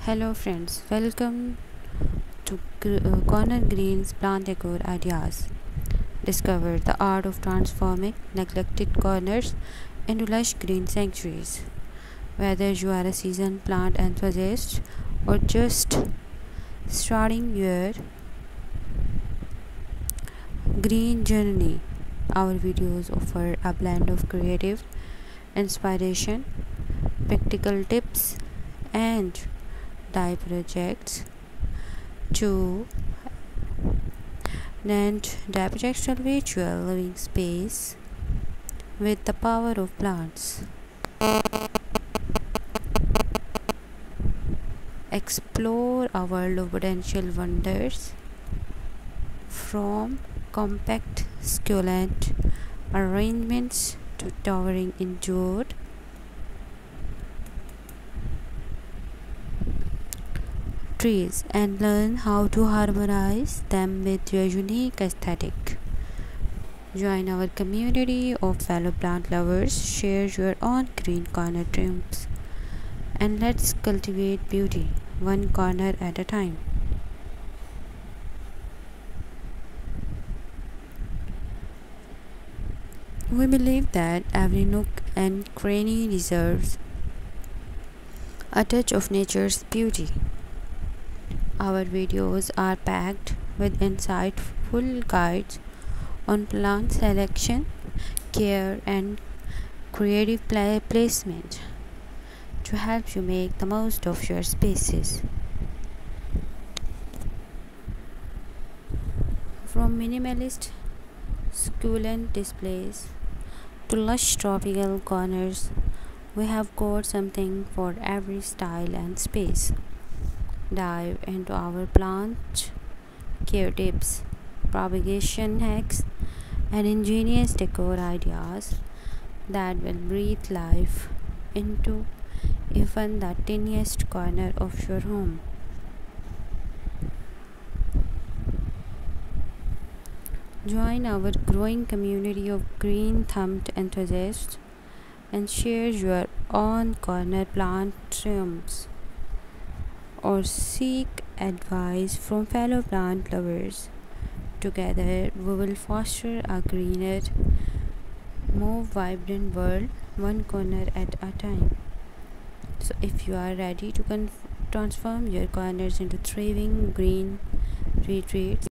Hello friends, welcome to Corner Green's Plant Decor Ideas. Discover the art of transforming neglected corners into lush green sanctuaries. Whether you are a seasoned plant enthusiast or just starting your green journey, our videos offer a blend of creative inspiration, practical tips, and die projects to elevate your living space with the power of plants. Explore a world of potential wonders from compact succulent arrangements to towering indoor trees and learn how to harmonize them with your unique aesthetic. Join our community of fellow plant lovers, share your own green corner dreams, and let's cultivate beauty one corner at a time. We believe that every nook and cranny deserves a touch of nature's beauty. Our videos are packed with insightful guides on plant selection, care, and creative placement to help you make the most of your spaces. From minimalist succulent displays to lush tropical corners, we have got something for every style and space. Dive into our plant care tips, propagation hacks, and ingenious decor ideas that will breathe life into even the tiniest corner of your home. Join our growing community of green-thumbed enthusiasts and share your own corner plant triumphs, or seek advice from fellow plant lovers. Together, we will foster a greener, more vibrant world, one corner at a time. So, if you are ready to transform your corners into thriving green retreats,